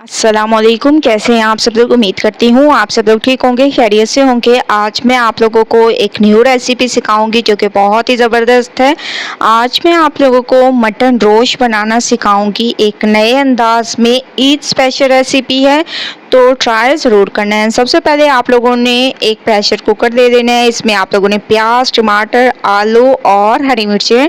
अस्सलामुअलैकुम। कैसे हैं आप सब लोग? उम्मीद करती हूँ आप सब लोग ठीक होंगे, खैरियत से होंगे। आज मैं आप लोगों को एक न्यू रेसिपी सिखाऊंगी जो कि बहुत ही ज़बरदस्त है। आज मैं आप लोगों को मटन रोस्ट बनाना सिखाऊंगी, एक नए अंदाज में। ईद स्पेशल रेसिपी है तो ट्राई ज़रूर करना है। सबसे पहले आप लोगों ने एक प्रेशर कुकर ले लेना है। इसमें आप लोगों ने प्याज, टमाटर, आलू और हरी मिर्चें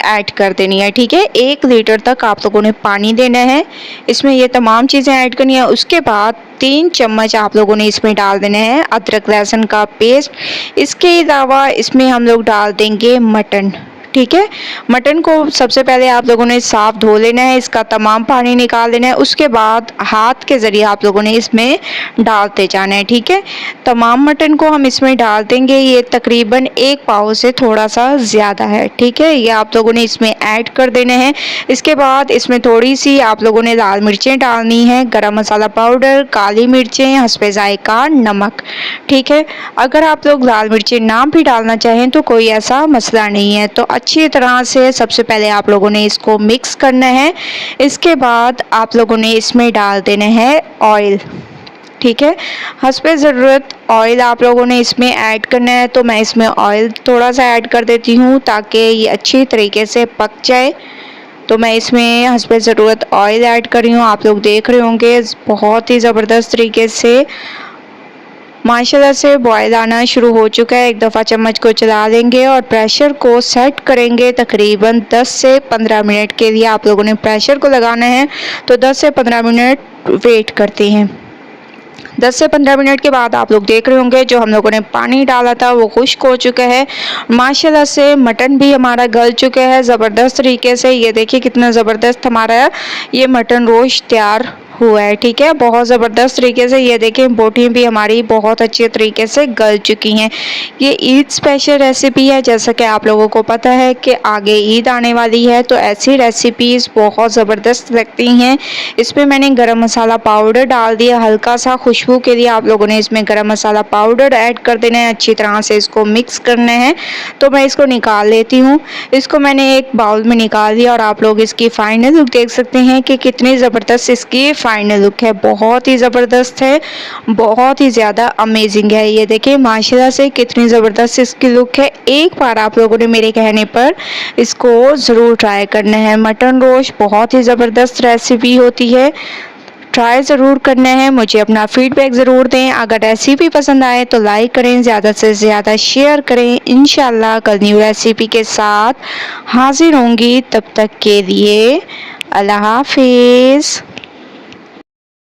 ऐड कर देनी है। ठीक है, 1 लीटर तक आप लोगों ने पानी देना है। इसमें ये तमाम चीज़ें ऐड करनी है। उसके बाद 3 चम्मच आप लोगों ने इसमें डाल देना है अदरक लहसुन का पेस्ट। इसके अलावा इसमें हम लोग डाल देंगे मटन। ठीक है, मटन को सबसे पहले आप लोगों ने साफ धो लेना है, इसका तमाम पानी निकाल लेना है। उसके बाद हाथ के ज़रिए आप लोगों ने इसमें डालते जाना है। ठीक है, तमाम मटन को हम इसमें डाल देंगे। ये तकरीबन 1 पाव से थोड़ा सा ज़्यादा है। ठीक है, ये आप लोगों ने इसमें ऐड कर देने हैं। इसके बाद इसमें थोड़ी सी आप लोगों ने लाल मिर्चें डालनी है, गरम मसाला पाउडर, काली मिर्चें, हस्बे जायका नमक। ठीक है, अगर आप लोग लाल मिर्चें ना भी डालना चाहें तो कोई ऐसा मसला नहीं है। तो अच्छी तरह से सबसे पहले आप लोगों ने इसको मिक्स करना है। इसके बाद आप लोगों ने इसमें डाल देना है ऑयल। ठीक है, हस्बे ज़रूरत ऑयल आप लोगों ने इसमें ऐड करना है। तो मैं इसमें ऑयल थोड़ा सा ऐड कर देती हूँ ताकि ये अच्छी तरीके से पक जाए। तो मैं इसमें हस्बे ज़रूरत ऑयल ऐड कर रही हूँ। आप लोग देख रहे होंगे बहुत ही ज़बरदस्त तरीके से माशाल्लाह से बॉयल आना शुरू हो चुका है। एक दफ़ा चम्मच को चला लेंगे और प्रेशर को सेट करेंगे। तकरीबन 10 से 15 मिनट के लिए आप लोगों ने प्रेशर को लगाना है। तो 10 से 15 मिनट वेट करते हैं। 10 से 15 मिनट के बाद आप लोग देख रहे होंगे जो हम लोगों ने पानी डाला था वो खुश्क हो चुका है। माशाल्लाह से मटन भी हमारा गल चुका है ज़बरदस्त तरीके से। ये देखिए कितना ज़बरदस्त हमारा ये मटन रोस्ट तैयार हुआ है। ठीक है, बहुत ज़बरदस्त तरीके से। ये देखें बोटियाँ भी हमारी बहुत अच्छे तरीके से गल चुकी हैं। ये ईद स्पेशल रेसिपी है। जैसा कि आप लोगों को पता है कि आगे ईद आने वाली है तो ऐसी रेसिपीज़ बहुत ज़बरदस्त लगती हैं। इसमें मैंने गरम मसाला पाउडर डाल दिया, हल्का सा खुशबू के लिए आप लोगों ने इसमें गरम मसाला पाउडर ऐड कर देना है। अच्छी तरह से इसको मिक्स करना है। तो मैं इसको निकाल लेती हूँ। इसको मैंने एक बाउल में निकाल दिया और आप लोग इसकी फाइनल लुक देख सकते हैं कि कितनी ज़बरदस्त इसकी फाइनल लुक है। बहुत ही ज़बरदस्त है, बहुत ही ज़्यादा अमेजिंग है। ये देखिए माशाल्लाह से कितनी ज़बरदस्त इसकी लुक है। एक बार आप लोगों ने मेरे कहने पर इसको ज़रूर ट्राई करना है। मटन रोस्ट बहुत ही ज़बरदस्त रेसिपी होती है, ट्राई ज़रूर करना है। मुझे अपना फीडबैक ज़रूर दें। अगर रेसिपी पसंद आए तो लाइक करें, ज़्यादा से ज़्यादा शेयर करें। इंशाल्लाह कल न्यू रेसिपी के साथ हाजिर होंगी। तब तक के लिए अल्लाह हाफिज़।